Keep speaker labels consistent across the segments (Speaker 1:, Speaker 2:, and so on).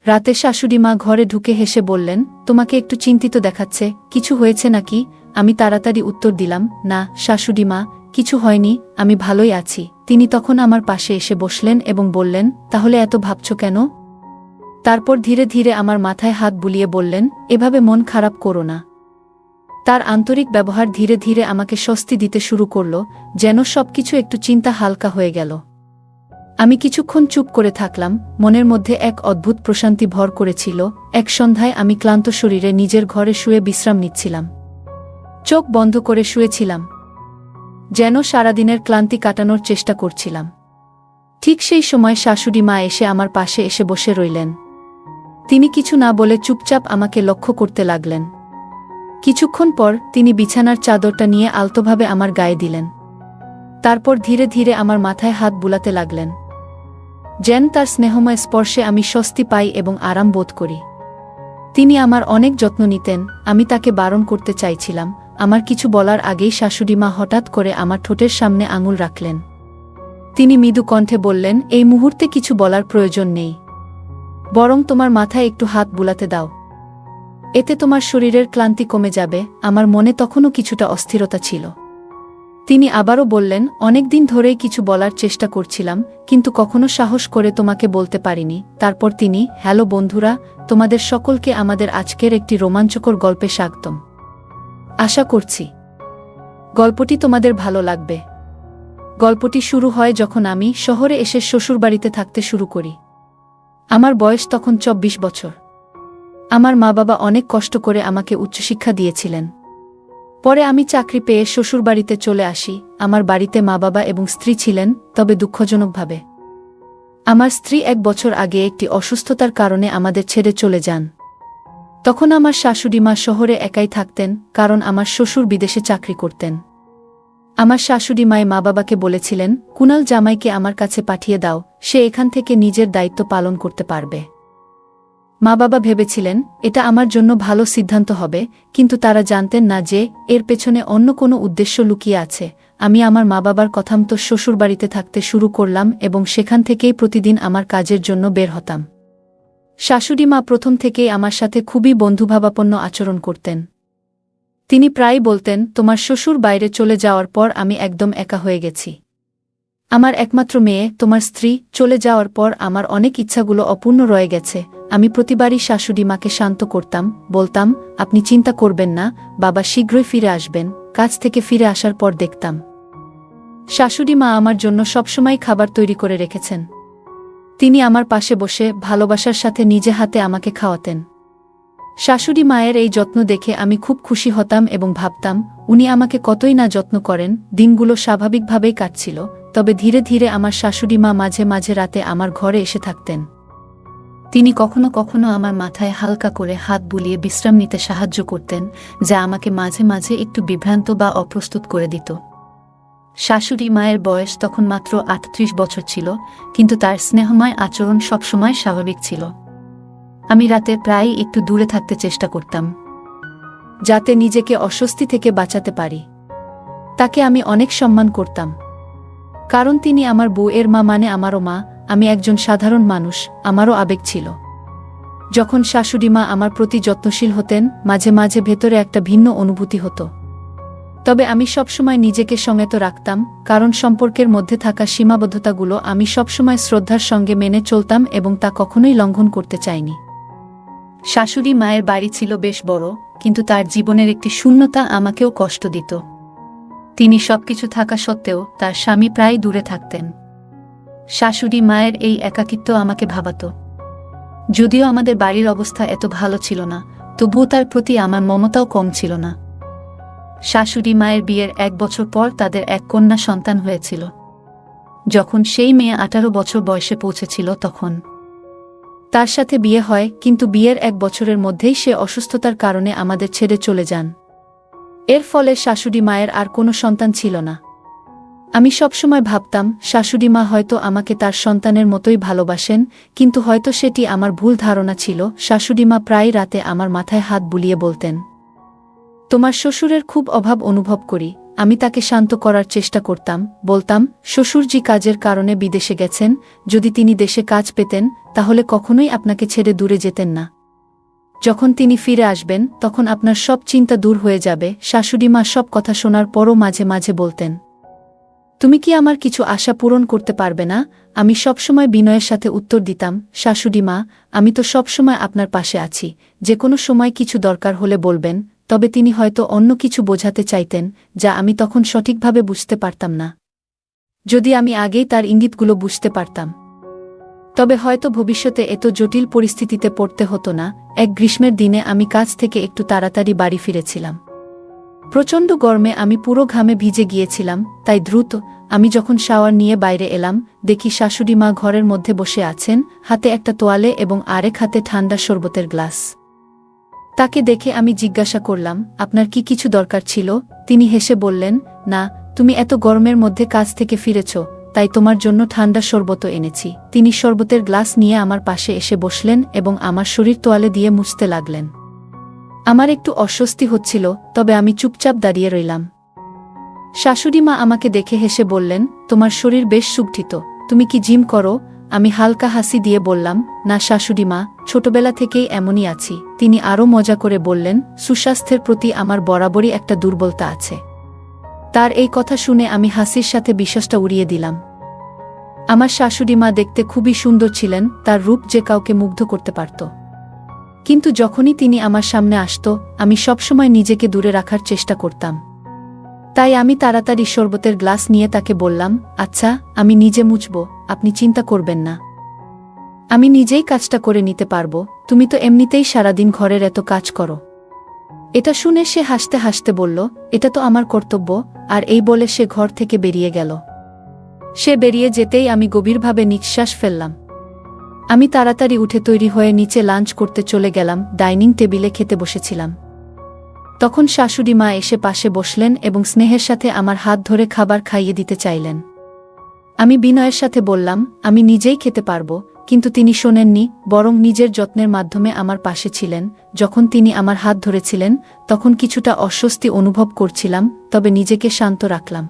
Speaker 1: রাতে শাশুড়ি মা ঘরে ঢুকে হেসে বললেন, তোমাকে একটু চিন্তিত দেখাচ্ছে, কিছু হয়েছে নাকি? আমি তাড়াতাড়ি উত্তর দিলাম, না শাশুড়ি মা, কিছু হয়নি, আমি ভালোই আছি। তিনি তখন আমার পাশে এসে বসলেন এবং বললেন, তাহলে এত ভাবছ কেন? তারপর ধীরে ধীরে আমার মাথায় হাত বুলিয়ে বললেন, এভাবে মন খারাপ করো না। তার আন্তরিক ব্যবহার ধীরে ধীরে আমাকে স্বস্তি দিতে শুরু করল, যেন সবকিছু একটু চিন্তা হালকা হয়ে গেল। আমি কিছুক্ষণ চুপ করে থাকলাম, মনের মধ্যে এক অদ্ভুত প্রশান্তি ভর করেছিল। এক সন্ধ্যায় আমি ক্লান্ত শরীরে নিজের ঘরে শুয়ে বিশ্রাম নিচ্ছিলাম। চোখ বন্ধ করে শুয়েছিলাম, যেন সারাদিনের ক্লান্তি কাটানোর চেষ্টা করছিলাম। ঠিক সেই সময় শাশুড়ি মা এসে আমার পাশে এসে বসে রইলেন। তিনি কিছু না বলে চুপচাপ আমাকে লক্ষ্য করতে লাগলেন। কিছুক্ষণ পর তিনি বিছানার চাদরটা নিয়ে আলতোভাবে আমার গায়ে দিলেন। তারপর ধীরে ধীরে আমার মাথায় হাত বুলাতে লাগলেন। যেন তার স্নেহময় স্পর্শে আমি স্বস্তি পাই এবং আরাম বোধ করি। তিনি আমার অনেক যত্ন নিতেন। আমি তাকে বারণ করতে চাইছিলাম, আমার কিছু বলার আগেই শাশুড়ি মা হঠাৎ করে আমার ঠোঁটের সামনে আঙুল রাখলেন। তিনি মৃদু কণ্ঠে বললেন, এই মুহূর্তে কিছু বলার প্রয়োজন নেই, বরং তোমার মাথায় একটু হাত বুলাতে দাও। এতে তোমার শরীরের ক্লান্তি কমে যাবে। আমার মনে তখনও কিছুটা অস্থিরতা ছিল। তিনি আবারও বললেন, অনেকদিন ধরেই কিছু বলার চেষ্টা করছিলাম, কিন্তু কখনো সাহস করে তোমাকে বলতে পারিনি। তারপর তিনি, হ্যালো বন্ধুরা, তোমাদের সকলকে আমাদের আজকের একটি রোমাঞ্চকর গল্পে স্বাগতম। আশা করছি গল্পটি তোমাদের ভালো লাগবে। গল্পটি শুরু হয় যখন আমি শহরে এসে শ্বশুরবাড়িতে থাকতে শুরু করি। আমার বয়স তখন 24 বছর। আমার মা বাবা অনেক কষ্ট করে আমাকে উচ্চশিক্ষা দিয়েছিলেন। পরে আমি চাকরি পেয়ে শ্বশুরবাড়িতে চলে আসি। আমার বাড়িতে মা বাবা এবং স্ত্রী ছিলেন, তবে দুঃখজনকভাবে আমার স্ত্রী 1 বছর আগে একটি অসুস্থতার কারণে আমাদের ছেড়ে চলে যান। তখন আমার শাশুড়ি মা শহরে একাই থাকতেন, কারণ আমার শ্বশুর বিদেশে চাকরি করতেন। আমার শাশুড়ি মায়ে মা বাবাকে বলেছিলেন, কুনাল জামাইকে আমার কাছে পাঠিয়ে দাও, সে এখান থেকে নিজের দায়িত্ব পালন করতে পারবে। মা বাবা ভেবেছিলেন এটা আমার জন্য ভালো সিদ্ধান্ত হবে, কিন্তু তারা জানতেন না যে এর পেছনে অন্য কোনো উদ্দেশ্য লুকিয়ে আছে। আমি আমার মা বাবার কথামতো শ্বশুরবাড়িতে থাকতে শুরু করলাম এবং সেখান থেকেই প্রতিদিন আমার কাজের জন্য বের হতাম। শাশুড়ি মা প্রথম থেকেই আমার সাথে খুবই বন্ধুভাবাপন্ন আচরণ করতেন। তিনি প্রায়ই বলতেন, তোমার শ্বশুর বাইরে চলে যাওয়ার পর আমি একদম একা হয়ে গেছি। আমার একমাত্র মেয়ে, তোমার স্ত্রী, চলে যাওয়ার পর আমার অনেক ইচ্ছাগুলো অপূর্ণ রয়ে গেছে। আমি প্রতিবারই শাশুড়ি মাকে শান্ত করতাম, বলতাম, আপনি চিন্তা করবেন না, বাবা শীঘ্রই ফিরে আসবেন। কাজ থেকে ফিরে আসার পর দেখতাম শাশুড়ি মা আমার জন্য সবসময় খাবার তৈরি করে রেখেছেন। তিনি আমার পাশে বসে ভালোবাসার সাথে নিজে হাতে আমাকে খাওয়াতেন। শাশুড়ি মায়ের এই যত্ন দেখে আমি খুব খুশি হতাম এবং ভাবতাম, উনি আমাকে কতই না যত্ন করেন। দিনগুলো স্বাভাবিকভাবেই কাটছিল, তবে ধীরে ধীরে আমার শাশুড়ি মা মাঝে মাঝে রাতে আমার ঘরে এসে থাকতেন। তিনি কখনো কখনো আমার মাথায় হালকা করে হাত বুলিয়ে বিশ্রাম নিতে সাহায্য করতেন, যা আমাকে মাঝে মাঝে একটু বিভ্রান্ত বা অপ্রস্তুত করে দিত। শাশুড়ি মায়ের বয়স তখন মাত্র 38 বছর ছিল, কিন্তু তার স্নেহময় আচরণ সবসময় স্বাভাবিক ছিল। আমি রাতে প্রায়ই একটু দূরে থাকতে চেষ্টা করতাম, যাতে নিজেকে অস্বস্তি থেকে বাঁচাতে পারি। তাকে আমি অনেক সম্মান করতাম, কারণ তিনি আমার বউয়ের মা, মানে আমারও মা। আমি একজন সাধারণ মানুষ, আমারও আবেগ ছিল। যখন শাশুড়ি মা আমার প্রতি যত্নশীল হতেন, মাঝে মাঝে ভেতরে একটা ভিন্ন অনুভূতি হতো। তবে আমি সবসময় নিজেকে সংযত রাখতাম, কারণ সম্পর্কের মধ্যে থাকা সীমাবদ্ধতাগুলো আমি সবসময় শ্রদ্ধার সঙ্গে মেনে চলতাম এবং তা কখনোই লঙ্ঘন করতে চাইনি। শাশুড়ি মায়ের বাড়ি ছিল বেশ বড়, কিন্তু তার জীবনের একটি শূন্যতা আমাকেও কষ্ট দিত। তিনি সবকিছু থাকা সত্ত্বেও তার স্বামী প্রায় দূরে থাকতেন। শাশুড়ি মায়ের এই একাকিত্ব আমাকে ভাবাত। যদিও আমাদের বাড়ির অবস্থা এত ভালো ছিল না, তবুও তার প্রতি আমার মমতাও কম ছিল না। শাশুড়ি মায়ের বিয়ের 1 বছর পর তাদের এক কন্যা সন্তান হয়েছিল। যখন সেই মেয়ে 18 বছর বয়সে পৌঁছেছিল, তখন তার সাথে বিয়ে হয়, কিন্তু বিয়ের 1 বছরের মধ্যেই সে অসুস্থতার কারণে আমাদের ছেড়ে চলে যান। এর ফলে শাশুড়ি মায়ের আর কোনো সন্তান ছিল না। আমি সবসময় ভাবতাম, শাশুড়ি মা হয়তো আমাকে তার সন্তানের মতোই ভালোবাসেন, কিন্তু হয়তো সেটি আমার ভুল ধারণা ছিল। শাশুড়ি মা প্রায় রাতে আমার মাথায় হাত বুলিয়ে বলতেন, তোমার শ্বশুরের খুব অভাব অনুভব করি, আমি তাকে শান্ত করার চেষ্টা করতাম, বলতাম শ্বশুরজি কাজের কারণে বিদেশে গেছেন, যদি তিনি দেশে কাজ পেতেন তাহলে কখনোই আপনাকে ছেড়ে দূরে যেতেন না। যখন তিনি ফিরে আসবেন তখন আপনার সব চিন্তা দূর হয়ে যাবে। শাশুড়িমা সব কথা শোনার পরও মাঝে মাঝে বলতেন, তুমি কি আমার কিছু আশা পূরণ করতে পারবে না? আমি সবসময় বিনয়ের সাথে উত্তর দিতাম, শাশুড়িমা, আমি তো সবসময় আপনার পাশে আছি, যে কোনো সময় কিছু দরকার হলে বলবেন। তবে তিনি হয়তো অন্য কিছু বোঝাতে চাইতেন, যা আমি তখন সঠিকভাবে বুঝতে পারতাম না। যদি আমি আগেই তার ইঙ্গিতগুলো বুঝতে পারতাম, তবে হয়তো ভবিষ্যতে এত জটিল পরিস্থিতিতে পড়তে হতো না। এক গ্রীষ্মের দিনে আমি কাজ থেকে একটু তাড়াতাড়ি বাড়ি ফিরেছিলাম। প্রচণ্ড গরমে আমি পুরো ঘামে ভিজে গিয়েছিলাম, তাই দ্রুত আমি যখন শাওয়ার নিয়ে বাইরে এলাম, দেখি শাশুড়িমা ঘরের মধ্যে বসে আছেন, হাতে একটা তোয়ালে এবং আরেক হাতে ঠান্ডা শরবতের গ্লাস। তাকে দেখে আমি জিজ্ঞাসা করলাম, আপনার কি কিছু দরকার ছিল? তিনি হেসে বললেন, না, তুমি এত গরমের মধ্যে কাজ থেকে ফিরেছ, তাই তোমার জন্য ঠান্ডা শরবত এনেছি। তিনি শরবতের গ্লাস নিয়ে আমার পাশে এসে বসলেন এবং আমার শরীর তোয়ালে দিয়ে মুছতে লাগলেন। আমার একটু অস্বস্তি হচ্ছিল, তবে আমি চুপচাপ দাঁড়িয়ে রইলাম। শাশুড়িমা আমাকে দেখে হেসে বললেন, তোমার শরীর বেশ সুগঠিত, তুমি কি জিম করো? আমি হালকা হাসি দিয়ে বললাম, না শাশুড়িমা, ছোটবেলা থেকেই এমনই আছি। তিনি আরও মজা করে বললেন, সুস্বাস্থ্যের প্রতি আমার বরাবরই একটা দুর্বলতা আছে। তার এই কথা শুনে আমি হাসির সাথে বিশ্বাসটা উড়িয়ে দিলাম। আমার শাশুড়িমা দেখতে খুবই সুন্দর ছিলেন, তার রূপ যে কাউকে মুগ্ধ করতে পারত। কিন্তু যখনই তিনি আমার সামনে আসত, আমি সবসময় নিজেকে দূরে রাখার চেষ্টা করতাম। তাই আমি তাড়াতাড়ি শরবতের গ্লাস নিয়ে তাকে বললাম, আচ্ছা, আমি নিজে মুছব, আপনি চিন্তা করবেন না, আমি নিজেই কাজটা করে নিতে পারব, তুমি তো এমনিতেই সারাদিন ঘরের এত কাজ করো। এটা শুনে সে হাসতে হাসতে বলল, এটা তো আমার কর্তব্য। আর এই বলে সে ঘর থেকে বেরিয়ে গেল। সে বেরিয়ে যেতেই আমি গভীরভাবে নিঃশ্বাস ফেললাম। আমি তাড়াতাড়ি উঠে তৈরি হয়ে নিচে লাঞ্চ করতে চলে গেলাম। ডাইনিং টেবিলে খেতে বসেছিলাম। তখন শাশুড়িমা এসে পাশে বসলেন এবং স্নেহের সাথে আমার হাত ধরে খাবার খাইয়ে দিতে চাইলেন। আমি বিনয়ের সাথে বললাম, আমি নিজেই খেতে পারব, কিন্তু তিনি শোনেননি, বরং নিজের যত্নের মাধ্যমে আমার পাশে ছিলেন। যখন তিনি আমার হাত ধরেছিলেন তখন কিছুটা অস্বস্তি অনুভব করছিলাম, তবে নিজেকে শান্ত রাখলাম।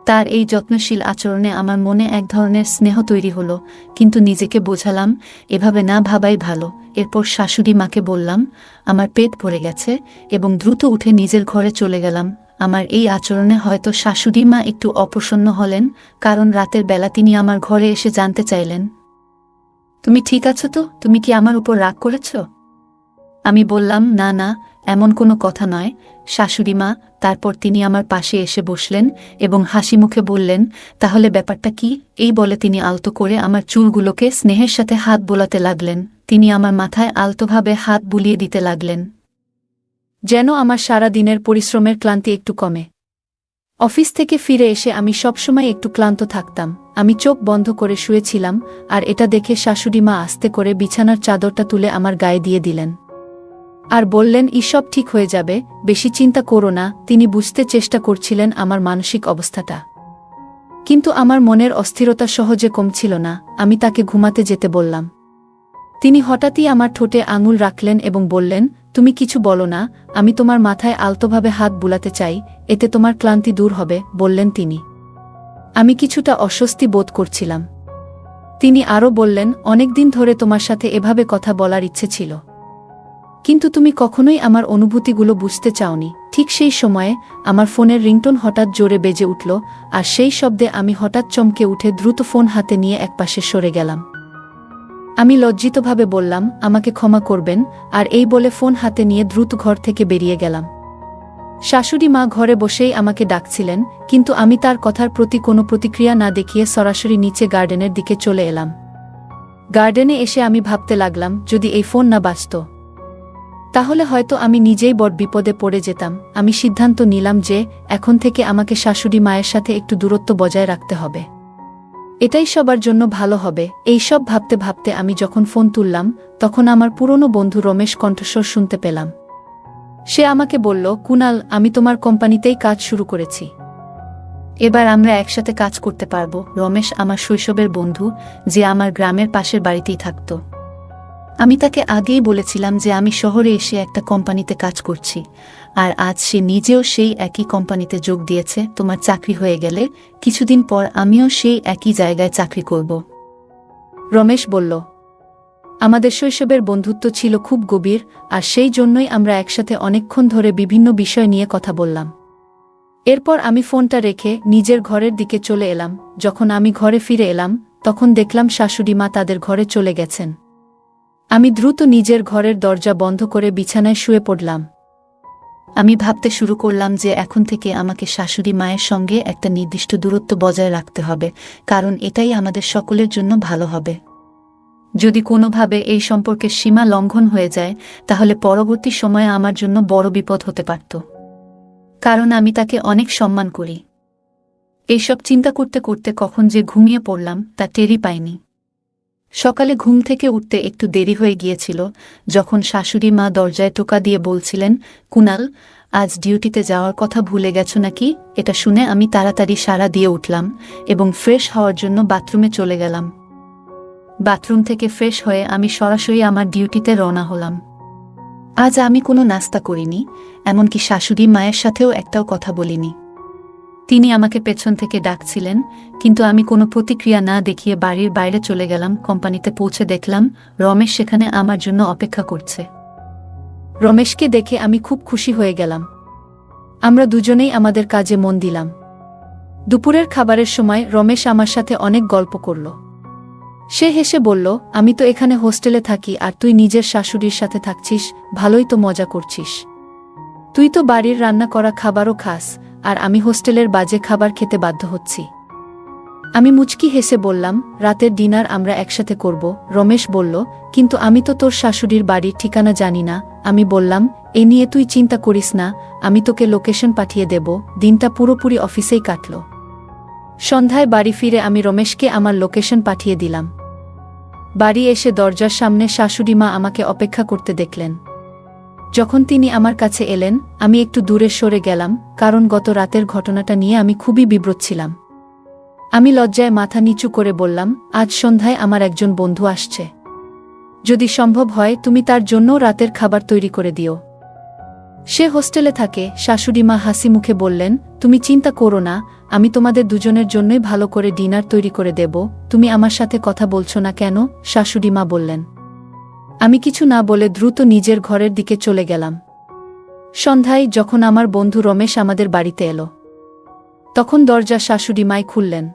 Speaker 1: তার এই যত্নশীল আচরণে আমার মনে এক ধরনের স্নেহ তৈরি হলো, কিন্তু নিজেকে বোঝালাম এভাবে না ভাবাই ভালো। এরপর শাশুড়ি মাকে বললাম, আমার পেট ভরে গেছে, এবং দ্রুত উঠে নিজের ঘরে চলে গেলাম। আমার এই আচরণে হয়তো শাশুড়ি মা একটু অপ্রসন্ন হলেন, কারণ রাতের বেলা তিনি আমার ঘরে এসে জানতে চাইলেন, তুমি ঠিক আছো তো? তুমি কি আমার উপর রাগ করেছ? আমি বললাম, না না, এমন কোনো কথা নয় শাশুড়িমা। তারপর তিনি আমার পাশে এসে বসলেন এবং হাসি মুখে বললেন, তাহলে ব্যাপারটা কি? এই বলে তিনি আলতো করে আমার চুলগুলোকে স্নেহের সাথে হাত বোলাতে লাগলেন। তিনি আমার মাথায় আলতোভাবে হাত বুলিয়ে দিতে লাগলেন, যেন আমার সারা দিনের পরিশ্রমের ক্লান্তি একটু কমে। অফিস থেকে ফিরে এসে আমি সবসময় একটু ক্লান্ত থাকতাম। আমি চোখ বন্ধ করে শুয়েছিলাম, আর এটা দেখে শাশুড়িমা আস্তে করে বিছানার চাদরটা তুলে আমার গায়ে দিয়ে দিলেন আর বললেন, সব ঠিক হয়ে যাবে, বেশি চিন্তা করো না। তিনি বুঝতে চেষ্টা করছিলেন আমার মানসিক অবস্থাটা, কিন্তু আমার মনের অস্থিরতা সহজে কমছিল না। আমি তাকে ঘুমাতে যেতে বললাম। তিনি হঠাৎই আমার ঠোঁটে আঙুল রাখলেন এবং বললেন, তুমি কিছু বলো না, আমি তোমার মাথায় আলতোভাবে হাত বুলাতে চাই, এতে তোমার ক্লান্তি দূর হবে, বললেন তিনি। আমি কিছুটা অস্বস্তি বোধ করছিলাম। তিনি আরও বললেন, অনেকদিন ধরে তোমার সাথে এভাবে কথা বলার ইচ্ছে ছিল, কিন্তু তুমি কখনোই আমার অনুভূতিগুলো বুঝতে চাওনি। ঠিক সেই সময়ে আমার ফোনের রিংটোন হঠাৎ জোরে বেজে উঠল, আর সেই শব্দে আমি হঠাৎ চমকে উঠে দ্রুত ফোন হাতে নিয়ে একপাশে সরে গেলাম। আমি লজ্জিতভাবে বললাম, আমাকে ক্ষমা করবেন, আর এই বলে ফোন হাতে নিয়ে দ্রুত ঘর থেকে বেরিয়ে গেলাম। শাশুড়ি মা ঘরে বসেই আমাকে ডাকছিলেন, কিন্তু আমি তার কথার প্রতি কোনো প্রতিক্রিয়া না দেখিয়ে সরাসরি নিচে গার্ডেনের দিকে চলে এলাম। গার্ডেনে এসে আমি ভাবতে লাগলাম, যদি এই ফোন না বাজত তাহলে হয়তো আমি নিজেই বড় বিপদে পড়ে যেতাম। আমি সিদ্ধান্ত নিলাম যে এখন থেকে আমাকে শাশুড়ি মায়ের সাথে একটু দূরত্ব বজায় রাখতে হবে, এটাই সবার জন্য ভালো হবে। এই সব ভাবতে ভাবতে আমি যখন ফোন তুললাম, তখন আমার পুরনো বন্ধু রমেশ কণ্ঠস্বর শুনতে পেলাম। সে আমাকে বলল, কুনাল, আমি তোমার কোম্পানিতেই কাজ শুরু করেছি, এবার আমরা একসাথে কাজ করতে পারবো। রমেশ আমার শৈশবের বন্ধু, যে আমার গ্রামের পাশের বাড়িতেই থাকত। আমি তাকে আগেই বলেছিলাম যে আমি শহরে এসে একটা কোম্পানিতে কাজ করছি, আর আজ সে নিজেও সেই একই কোম্পানিতে যোগ দিয়েছে। তোমার চাকরি হয়ে গেলে কিছুদিন পর আমিও সেই একই জায়গায় চাকরি করব। রমেশ বলল, আমাদের শৈশবের বন্ধুত্ব ছিল খুব গভীর, আর সেই জন্যই আমরা একসাথে অনেকক্ষণ ধরে বিভিন্ন বিষয় নিয়ে কথা বললাম। এরপর আমি ফোনটা রেখে নিজের ঘরের দিকে চলে এলাম। যখন আমি ঘরে ফিরে এলাম তখন দেখলাম শাশুড়ি মা তাদের ঘরে চলে গেছেন। আমি দ্রুত নিজের ঘরের দরজা বন্ধ করে বিছানায় শুয়ে পড়লাম। আমি ভাবতে শুরু করলাম যে এখন থেকে আমাকে শাশুড়ি মায়ের সঙ্গে একটা নির্দিষ্ট দূরত্ব বজায় রাখতে হবে, কারণ এটাই আমাদের সকলের জন্য ভালো হবে। যদি কোনোভাবে এই সম্পর্কের সীমা লঙ্ঘন হয়ে যায় তাহলে পরবর্তী সময়ে আমার জন্য বড় বিপদ হতে পারত, কারণ আমি তাকে অনেক সম্মান করি। এইসব চিন্তা করতে করতে কখন যে ঘুমিয়ে পড়লাম তা টেরই পাইনি। সকালে ঘুম থেকে উঠতে একটু দেরি হয়ে গিয়েছিল যখন শাশুড়ি মা দরজায় টোকা দিয়ে বলছিলেন, কুনাল, আজ ডিউটিতে যাওয়ার কথা ভুলে গেছো নাকি? এটা শুনে আমি তাড়াতাড়ি সাড়া দিয়ে উঠলাম এবং ফ্রেশ হওয়ার জন্য বাথরুমে চলে গেলাম। বাথরুম থেকে ফ্রেশ হয়ে আমি সরাসরি আমার ডিউটিতে রওনা হলাম। আজ আমি কোনো নাস্তা করিনি, এমনকি শাশুড়ি মায়ের সাথেও একটাও কথা বলিনি। তিনি আমাকে পেছন থেকে ডাকছিলেন, কিন্তু আমি কোনো প্রতিক্রিয়া না দেখিয়ে বাড়ির বাইরে চলে গেলাম। কোম্পানিতে পৌঁছে দেখলাম রমেশ সেখানে আমার জন্য অপেক্ষা করছে। রমেশকে দেখে আমি খুব খুশি হয়ে গেলাম। আমরা দুজনেই আমাদের কাজে মন দিলাম। দুপুরের খাবারের সময় রমেশ আমার সাথে অনেক গল্প করল। সে হেসে বলল, আমি তো এখানে হোস্টেলে থাকি আর তুই নিজের শাশুড়ির সাথে থাকছিস, ভালোই তো মজা করছিস। তুই তো বাড়ির রান্না করা খাবারও খাস, আর আমি হোস্টেলের বাজে খাবার খেতে বাধ্য হচ্ছি। আমি মুচকি হেসে বললাম, রাতের ডিনার আমরা একসাথে করব। রমেশ বলল, কিন্তু আমি তো তোর শাশুড়ির বাড়ির ঠিকানা জানি না। আমি বললাম, এ নিয়ে তুই চিন্তা করিস না, আমি তোকে লোকেশন পাঠিয়ে দেব। দিনটা পুরোপুরি অফিসেই কাটল। সন্ধ্যায় বাড়ি ফিরে আমি রমেশকে আমার লোকেশন পাঠিয়ে দিলাম। বাড়ি এসে দরজার সামনে শাশুড়ি মা আমাকে অপেক্ষা করতে দেখলেন। যখন তিনি আমার কাছে এলেন আমি একটু দূরে সরে গেলাম, কারণ গত রাতের ঘটনাটা নিয়ে আমি খুবই বিব্রত ছিলাম। আমি লজ্জায় মাথা নিচু করে বললাম, আজ সন্ধ্যায় আমার একজন বন্ধু আসছে। যদি সম্ভব হয় তুমি তার জন্য রাতের খাবার তৈরি করে দিও। সে হোস্টেলে থাকে। শাশুড়ি মা হাসি মুখে বললেন, তুমি চিন্তা করো না, আমি তোমাদের দুজনের জন্যই ভালো করে ডিনার তৈরি করে দেব। তুমি আমার সাথে কথা বলছো না কেন? শাশুড়ি মা বললেন। আমি কিছু না বলে দ্রুত নিজের ঘরের দিকে চলে গেলাম। সন্ধ্যায় যখন আমার বন্ধু রমেশ আমাদের বাড়িতে এলো তখন দরজা শাশুড়ি মাই খুললেন।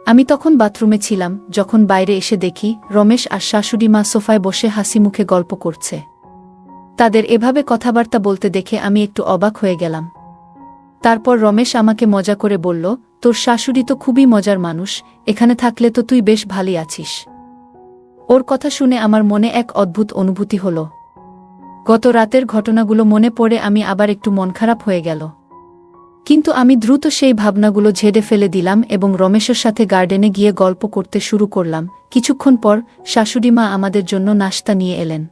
Speaker 1: আমি তখন বাথরুমে ছিলাম। যখন বাইরে এসে দেখি রমেশ আর শাশুড়ি মা সোফায় বসে হাসি মুখে গল্প করছে। তাদের এভাবে কথাবার্তা বলতে দেখে আমি একটু অবাক হয়ে গেলাম। তারপর রমেশ আমাকে মজা করে বলল, তোর শাশুড়ি তো খুবই মজার মানুষ, এখানে থাকলে তো তুই বেশ ভালোই আছিস। ওর কথা শুনে আমার মনে এক অদ্ভুত অনুভূতি হলো। গত রাতের ঘটনাগুলো মনে পড়ে আমি আবার একটু মন খারাপ হয়ে গেল। কিন্তু আমি দ্রুত সেই ভাবনাগুলো ঝেড়ে ফেলে দিলাম এবং রমেশের সাথে গার্ডেনে গিয়ে গল্প করতে শুরু করলাম। কিছুক্ষণ পর শাশুড়ি মা আমাদের জন্য নাশতা নিয়ে এলেন।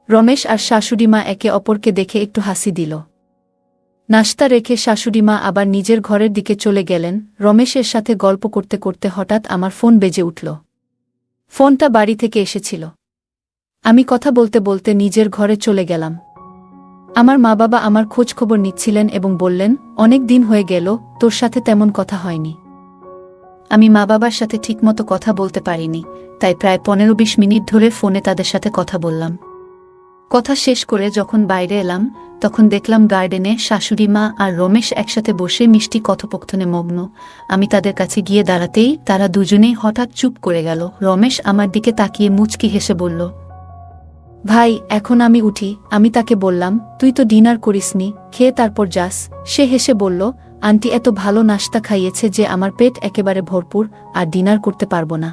Speaker 1: রমেশ আর শাশুড়ি মা একে অপরকে দেখে একটু হাসি দিল। নাশতা রেখে শাশুড়ি মা আবার নিজের ঘরের দিকে চলে গেলেন। রমেশের সাথে গল্প করতে করতে হঠাৎ আমার ফোন বেজে উঠল। ফোনটা বাড়ি থেকে এসেছিল। আমি কথা বলতে বলতে নিজের ঘরে চলে গেলাম। আমার মা বাবা আমার খোঁজ খবর নিচ্ছিলেন এবং বললেন, অনেক দিন হয়ে গেল, তোর সাথে তেমন কথা হয়নি। আমি মা বাবার সাথে ঠিকমতো কথা বলতে পারিনি, তাই প্রায় 15-20 মিনিট ধরে ফোনে তাদের সাথে কথা বললাম। কথা শেষ করে যখন বাইরে এলাম তখন দেখলাম গার্ডেনে শাশুড়ি মা আর রমেশ একসাথে বসে মিষ্টি কথোপকথনে মগ্ন। আমি তাদের কাছে গিয়ে দাঁড়াতেই তারা দুজনেই হঠাৎ চুপ করে গেল। রমেশ আমার দিকে তাকিয়ে মুচকি হেসে বলল, ভাই, এখন আমি উঠি। আমি তাকে বললাম, তুই তো ডিনার করিসনি, খেয়ে তারপর যাস। সে হেসে বলল, আন্টি এত ভালো নাশতা খাইয়েছে যে আমার পেট একেবারে ভরপুর, আর ডিনার করতে পারবো না।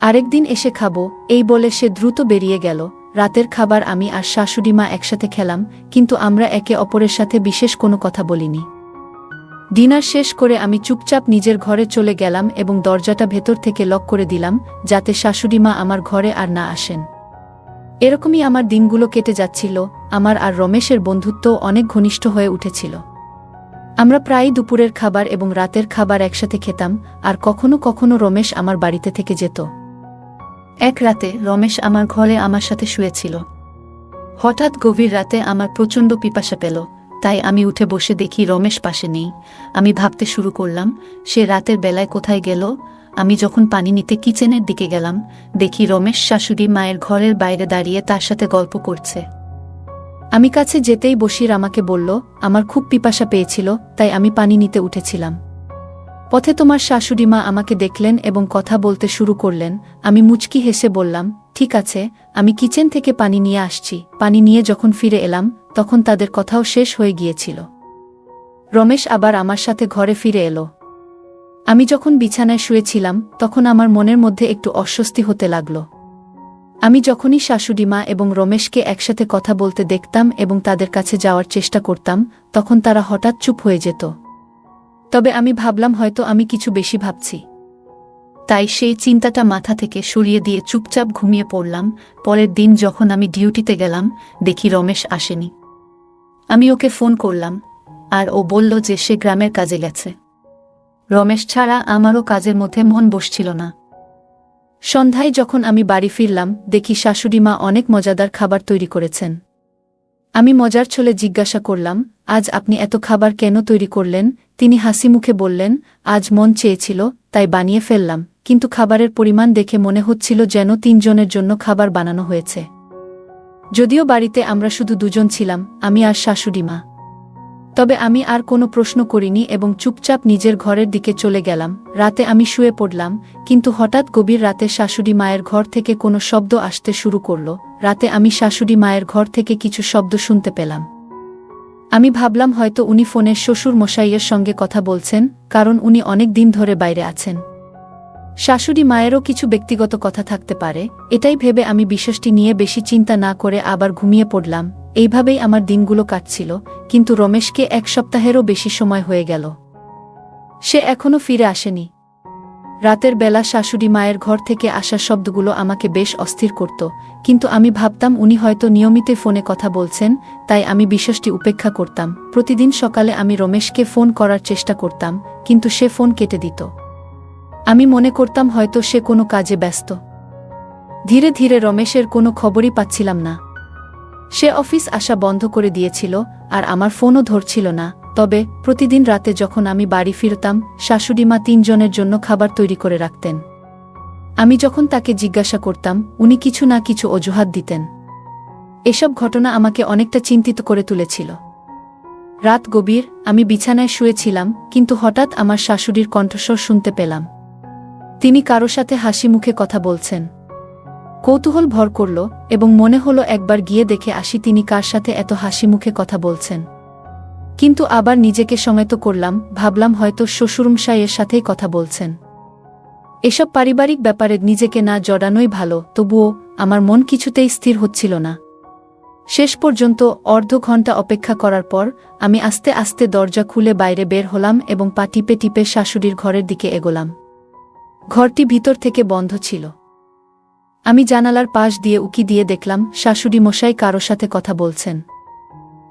Speaker 1: আরেকদিন এসে খাবো। এই বলে সে দ্রুত বেরিয়ে গেল। রাতের খাবার আমি আর শাশুড়ি মা একসাথে খেলাম, কিন্তু আমরা একে অপরের সাথে বিশেষ কোনো কথা বলিনি। ডিনার শেষ করে আমি চুপচাপ নিজের ঘরে চলে গেলাম এবং দরজাটা ভেতর থেকে লক করে দিলাম, যাতে শাশুড়ি মা আমার ঘরে আর না আসেন। এরকমই আমার দিনগুলো কেটে যাচ্ছিল। আমার আর রমেশের বন্ধুত্ব অনেক ঘনিষ্ঠ হয়ে উঠেছিল। আমরা প্রায়ই দুপুরের খাবার এবং রাতের খাবার একসাথে খেতাম, আর কখনো কখনো রমেশ আমার বাড়িতে থেকে যেত। এক রাতে রমেশ আমার ঘরে আমার সাথে শুয়েছিল। হঠাৎ গভীর রাতে আমার প্রচণ্ড পিপাসা পেল, তাই আমি উঠে বসে দেখি রমেশ পাশে নেই। আমি ভাবতে শুরু করলাম, সে রাতের বেলায় কোথায় গেল। আমি যখন পানি নিতে কিচেনের দিকে গেলাম, দেখি রমেশ শাশুড়ি মায়ের ঘরের বাইরে দাঁড়িয়ে তার সাথে গল্প করছে। আমি কাছে যেতেই বশির আমাকে বলল, আমার খুব পিপাসা পেয়েছিল, তাই আমি পানি নিতে উঠেছিলাম। পথে তোমার শাশুড়ি মা আমাকে দেখলেন এবং কথা বলতে শুরু করলেন। আমি মুচকি হেসে বললাম, ঠিক আছে, আমি কিচেন থেকে পানি নিয়ে আসছি। পানি নিয়ে যখন ফিরে এলাম, তখন তাদের কথাও শেষ হয়ে গিয়েছিল। রমেশ আবার আমার সাথে ঘরে ফিরে এলো। আমি যখন বিছানায় শুয়েছিলাম, তখন আমার মনের মধ্যে একটু অস্বস্তি হতে লাগল। আমি যখনই শাশুড়ি মা এবং রমেশকে একসাথে কথা বলতে দেখতাম এবং তাদের কাছে যাওয়ার চেষ্টা করতাম, তখন তারা হঠাৎ চুপ হয়ে যেত। তবে আমি ভাবলাম হয়তো আমি কিছু বেশি ভাবছি। তাই সেই চিন্তাটা মাথা থেকে সরিয়ে দিয়ে চুপচাপ ঘুমিয়ে পড়লাম। পরের দিন যখন আমি ডিউটিতে গেলাম, দেখি রমেশ আসেনি। আমি ওকে ফোন করলাম, আর ও বলল যে সে গ্রামের কাজে গেছে। রমেশ ছাড়া আমারও কাজের মধ্যে মন বসছিল না। সন্ধ্যায় যখন আমি বাড়ি ফিরলাম, দেখি শাশুড়ি মা অনেক মজাদার খাবার তৈরি করেছেন। আমি মজার ছলে জিজ্ঞাসা করলাম, আজ আপনি এত খাবার কেন তৈরি করলেন? তিনি হাসি মুখে বললেন, আজ মন চেয়েছিল, তাই বানিয়ে ফেললাম। কিন্তু খাবারের পরিমাণ দেখে মনে হচ্ছিল যেন 3 জনের জন্য খাবার বানানো হয়েছে। যদিও বাড়িতে আমরা শুধু 2 জন ছিলাম, আমি আর শাশুড়ি মা। তবে আমি আর কোনো প্রশ্ন করিনি এবং চুপচাপ নিজের ঘরের দিকে চলে গেলাম। রাতে আমি শুয়ে পড়লাম, কিন্তু হঠাৎ গভীর রাতে শাশুড়ি মায়ের ঘর থেকে কোনো শব্দ আসতে শুরু করল। রাতে আমি শাশুড়ি মায়ের ঘর থেকে কিছু শব্দ শুনতে পেলাম। আমি ভাবলাম হয়তো উনি ফোনের শ্বশুর মশাইয়ের সঙ্গে কথা বলছেন, কারণ উনি অনেক দিন ধরে বাইরে আছেন। শাশুড়ি মায়েরও কিছু ব্যক্তিগত কথা থাকতে পারে, এটাই ভেবে আমি বিষয়টি নিয়ে বেশি চিন্তা না করে আবার ঘুমিয়ে পড়লাম। এইভাবেই আমার দিনগুলো কাটছিল, কিন্তু রমেশকে 1 সপ্তাহেরও বেশি সময় হয়ে গেল। সে এখনো ফিরে আসেনি। রাতের বেলা শাশুড়ি মায়ের ঘর থেকে আসা শব্দগুলো আমাকে বেশ অস্থির করত, কিন্তু আমি ভাবতাম উনি হয়তো নিয়মিত ফোনে কথা বলছেন, তাই আমি বিষয়টি উপেক্ষা করতাম। প্রতিদিন সকালে আমি রমেশকে ফোন করার চেষ্টা করতাম, কিন্তু সে ফোন কেটে দিত। আমি মনে করতাম হয়তো সে কোনো কাজে ব্যস্ত। ধীরে ধীরে রমেশের কোনো খবরই পাচ্ছিলাম না। সে অফিস আসা বন্ধ করে দিয়েছিল, আর আমার ফোনও ধরছিল না। তবে প্রতিদিন রাতে যখন আমি বাড়ি ফিরতাম, শাশুড়ি মা 3 জনের জন্য খাবার তৈরি করে রাখতেন। আমি যখন তাকে জিজ্ঞাসা করতাম, উনি কিছু না কিছু অজুহাত দিতেন। এসব ঘটনা আমাকে অনেকটা চিন্তিত করে তুলেছিল। রাত গভীর, আমি বিছানায় শুয়েছিলাম, কিন্তু হঠাৎ আমার শাশুড়ির কণ্ঠস্বর শুনতে পেলাম। তিনি কারো সাথে হাসি মুখে কথা বলছেন। কৌতূহল ভর করল এবং মনে হলো একবার গিয়ে দেখে আসি তিনি কার সাথে এত হাসি মুখে কথা বলছেন। কিন্তু আবার নিজেকে সংযত করলাম, ভাবলাম হয়তো শ্বশুরমশাইয়ের সাথেই কথা বলছেন। এসব পারিবারিক ব্যাপারে নিজেকে না জড়ানোই ভালো। তবুও আমার মন কিছুতেই স্থির হচ্ছিল না। শেষ পর্যন্ত অর্ধ ঘণ্টা অপেক্ষা করার পর আমি আস্তে আস্তে দরজা খুলে বাইরে বের হলাম এবং পা টিপে টিপে শাশুড়ির ঘরের দিকে এগোলাম। ঘরটি ভিতর থেকে বন্ধ ছিল। আমি জানালার পাশ দিয়ে উকি দিয়ে দেখলাম শাশুড়ি মশাই কারো সাথে কথা বলছেন।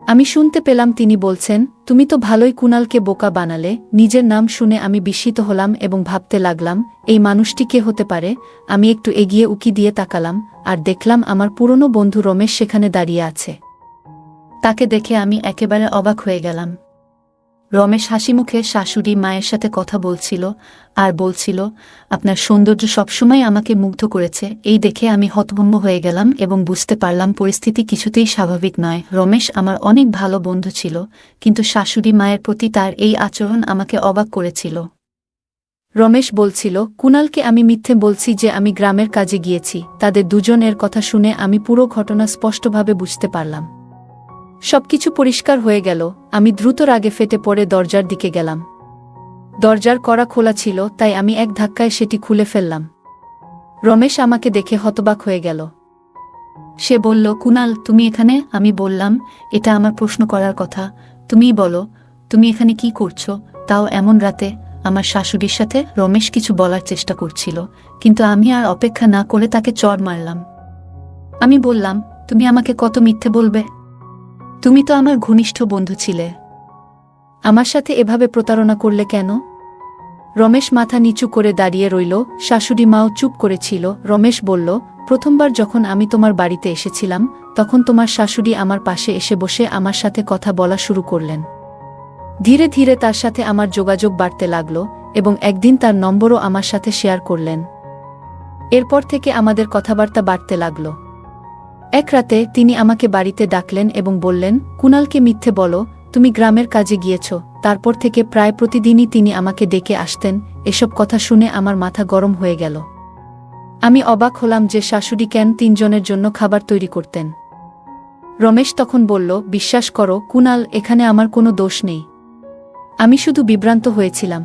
Speaker 1: আমি শুনতে পেলাম তিনি বলছেন, তুমি তো ভালোই কুণালকে বোকা বানালে। নিজের নাম শুনে আমি বিস্মিত হলাম এবং ভাবতে লাগলাম, এই মানুষটি কে হতে পারে। আমি একটু এগিয়ে উকি দিয়ে তাকালাম, আর দেখলাম আমার পুরনো বন্ধু রমেশ সেখানে দাঁড়িয়ে আছে। তাকে দেখে আমি একেবারে অবাক হয়ে গেলাম। রমেশ হাসিমুখে শাশুড়ি মায়ের সাথে কথা বলছিল আর বলছিল, আপনার সৌন্দর্য সবসময় আমাকে মুগ্ধ করেছে। এই দেখে আমি হতভম্ব হয়ে গেলাম এবং বুঝতে পারলাম পরিস্থিতি কিছুতেই স্বাভাবিক নয়। রমেশ আমার অনেক ভালো বন্ধু ছিল, কিন্তু শাশুড়ি মায়ের প্রতি তার এই আচরণ আমাকে অবাক করেছিল। রমেশ বলছিল, কুণালকে আমি মিথ্যে বলছি যে আমি গ্রামের কাজে গিয়েছি। তাদের দুজনের কথা শুনে আমি পুরো ঘটনা স্পষ্টভাবে বুঝতে পারলাম। সবকিছু পরিষ্কার হয়ে গেল। আমি দ্রুত রাগে ফেটে পড়ে দরজার দিকে গেলাম। দরজার কড়া খোলা ছিল, তাই আমি এক ধাক্কায় সেটি খুলে ফেললাম। রমেশ আমাকে দেখে হতবাক হয়ে গেল। সে বলল, কুণাল, তুমি এখানে? আমি বললাম, এটা আমার প্রশ্ন করার কথা। তুমিই বলো, তুমি এখানে কি করছো, তাও এমন রাতে? আমার শাশুড়ির সাথে? রমেশ কিছু বলার চেষ্টা করছিল, কিন্তু আমি আর অপেক্ষা না করে তাকে চড় মারলাম। আমি বললাম, তুমি আমাকে কত মিথ্যে বলবে? তুমি তো আমার ঘনিষ্ঠ বন্ধু ছিলে। আমার সাথে এভাবে প্রতারণা করলে কেন? রমেশ মাথা নিচু করে দাঁড়িয়ে রইল, শাশুড়ি মাও চুপ করেছিল। রমেশ বলল, প্রথমবার যখন আমি তোমার বাড়িতে এসেছিলাম তখন তোমার শাশুড়ি আমার পাশে এসে বসে আমার সাথে কথা বলা শুরু করলেন। ধীরে ধীরে তার সাথে আমার যোগাযোগ বাড়তে লাগল এবং একদিন তার নম্বরও আমার সাথে শেয়ার করলেন। এরপর থেকে আমাদের কথাবার্তা বাড়তে লাগল। এক রাতে তিনি আমাকে বাড়িতে ডাকলেন এবং বললেন, কুণালকে মিথ্যে বলো, তুমি গ্রামের কাজে গিয়েছ। তারপর থেকে প্রায় প্রতিদিনই তিনি আমাকে ডেকে আসতেন। এসব কথা শুনে আমার মাথা গরম হয়ে গেল। আমি অবাক হলাম যে শাশুড়ি কেন 3 জনের জন্য খাবার তৈরি করতেন। রমেশ তখন বলল, বিশ্বাস করো কুণাল, এখানে আমার কোনো দোষ নেই। আমি শুধু বিভ্রান্ত হয়েছিলাম।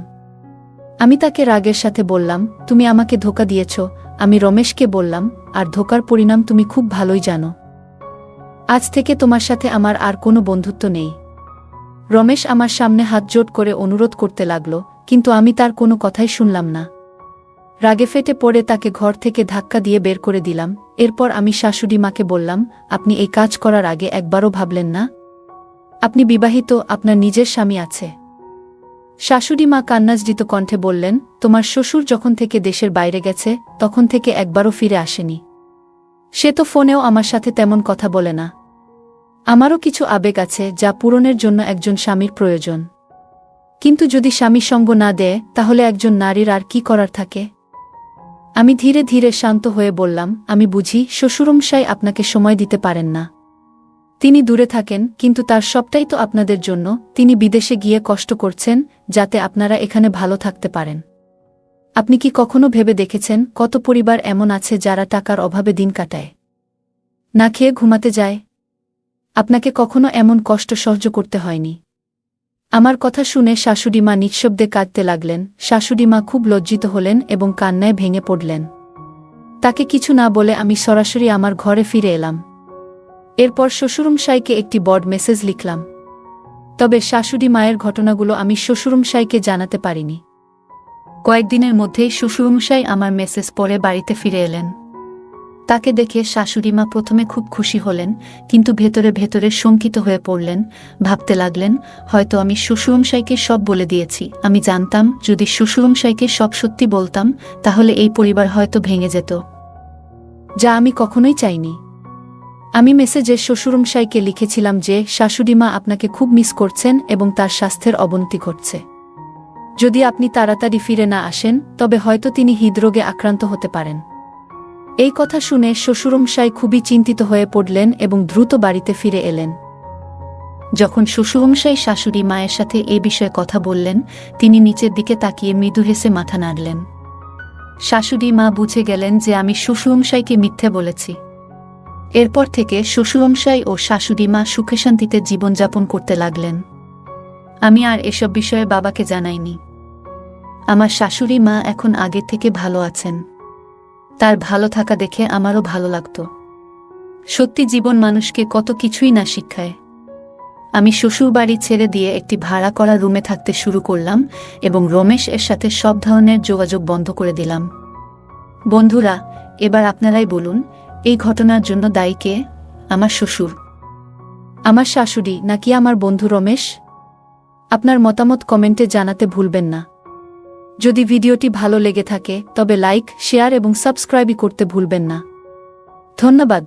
Speaker 1: আমি তাকে রাগের সাথে বললাম, তুমি আমাকে ধোঁকা দিয়েছ। আমি রমেশকে বললাম, আর ধোঁকার পরিণাম তুমি খুব ভালোই জানো। আজ থেকে তোমার সাথে আমার আর কোনো বন্ধুত্ব নেই। রমেশ আমার সামনে হাত জোট করে অনুরোধ করতে লাগল, কিন্তু আমি তার কোনো কথাই শুনলাম না। রাগে ফেটে পড়ে তাকে ঘর থেকে ধাক্কা দিয়ে বের করে দিলাম। এরপর আমি শাশুড়ি মাকে বললাম, আপনি এই কাজ করার আগে একবারও ভাবলেন না? আপনি বিবাহিত, আপনার নিজের স্বামী আছে। শাশুড়ি মা কান্নাজড়িত কণ্ঠে বললেন, তোমার শ্বশুর যখন থেকে দেশের বাইরে গেছে তখন থেকে একবারও ফিরে আসেনি। সে তো ফোনেও আমার সাথে তেমন কথা বলে না। আমারও কিছু আবেগ আছে যা পূরণের জন্য একজন স্বামীর প্রয়োজন। কিন্তু যদি স্বামী সঙ্গ না দেয় তাহলে একজন নারীর আর কি করার থাকে? আমি ধীরে ধীরে শান্ত হয়ে বললাম, আমি বুঝি শ্বশুরমশাই আপনাকে সময় দিতে পারেন না। তিনি দূরে থাকেন, কিন্তু তার সবটাই তো আপনাদের জন্য। তিনি বিদেশে গিয়ে কষ্ট করছেন যাতে আপনারা এখানে ভালো থাকতে পারেন। আপনি কি কখনো ভেবে দেখেছেন কত পরিবার এমন আছে যারা টাকার অভাবে দিন কাটায়, না খেয়ে ঘুমাতে যায়? আপনাকে কখনো এমন কষ্ট সহ্য করতে হয়নি। আমার কথা শুনে শাশুড়ি মা নিঃশব্দে কাঁদতে লাগলেন। শাশুড়ি মা খুব লজ্জিত হলেন এবং কান্নায় ভেঙে পড়লেন। তাকে কিছু না বলে আমি সরাসরি আমার ঘরে ফিরে এলাম। এরপর শ্বশুরমশাইকে একটি বড় মেসেজ লিখলাম। তবে শাশুড়ি মায়ের ঘটনাগুলো আমি শ্বশুরমশাইকে জানাতে পারিনি। কয়েকদিনের মধ্যেই শ্বশুরমশাই আমার মেসেজ পড়ে বাড়িতে ফিরে এলেন। তাকে দেখে শাশুড়ি মা প্রথমে খুব খুশি হলেন, কিন্তু ভেতরে ভেতরে শঙ্কিত হয়ে পড়লেন। ভাবতে লাগলেন, হয়তো আমি শ্বশুরমশাইকে সব বলে দিয়েছি। আমি জানতাম যদি শ্বশুরমশাইকে সব সত্যি বলতাম তাহলে এই পরিবার হয়তো ভেঙে যেত, যা আমি কখনোই চাইনি। আমি মেসেজে শ্বশুরমশাইকে লিখেছিলাম যে শাশুড়িমা আপনাকে খুব মিস করছেন এবং তার স্বাস্থ্যের অবনতি ঘটছে। যদি আপনি তাড়াতাড়ি ফিরে না আসেন তবে হয়তো তিনি হৃদরোগে আক্রান্ত হতে পারেন। এই কথা শুনে শ্বশুরমশাই খুবই চিন্তিত হয়ে পড়লেন এবং দ্রুত বাড়িতে ফিরে এলেন। যখন শ্বশুরমশাই শাশুড়ি মায়ের সাথে এই বিষয়ে কথা বললেন, তিনি নিচের দিকে তাকিয়ে মৃদু হেসে মাথা নাড়লেন। শাশুড়ি মা বুঝে গেলেন যে আমি শ্বশুরমশাইকে মিথ্যে বলেছি। এরপর থেকে শ্বশুরমশাই ও শাশুড়ি মা সুখে শান্তিতে জীবনযাপন করতে লাগলেন। আমি আর এসব বিষয়ে বাবাকে জানাইনি। আমার শাশুড়ি মা এখন আগের থেকে ভালো আছেন। তার ভালো থাকা দেখে আমারও ভালো লাগত। সত্যি জীবন মানুষকে কত কিছুই না শিক্ষায়। আমি শ্বশুরবাড়ি ছেড়ে দিয়ে একটি ভাড়া করা রুমে থাকতে শুরু করলাম এবং রমেশ এর সাথে সব ধরনের যোগাযোগ বন্ধ করে দিলাম। বন্ধুরা, এবার আপনারাই বলুন, এই ঘটনার জন্য দায়ী কে? আমার শ্বশুর, আমার শাশুড়ি, নাকি আমার বন্ধু রমেশ? আপনার মতামত কমেন্টে জানাতে ভুলবেন না। যদি ভিডিওটি ভালো লেগে থাকে তবে লাইক, শেয়ার এবং সাবস্ক্রাইব করতে ভুলবেন না। ধন্যবাদ।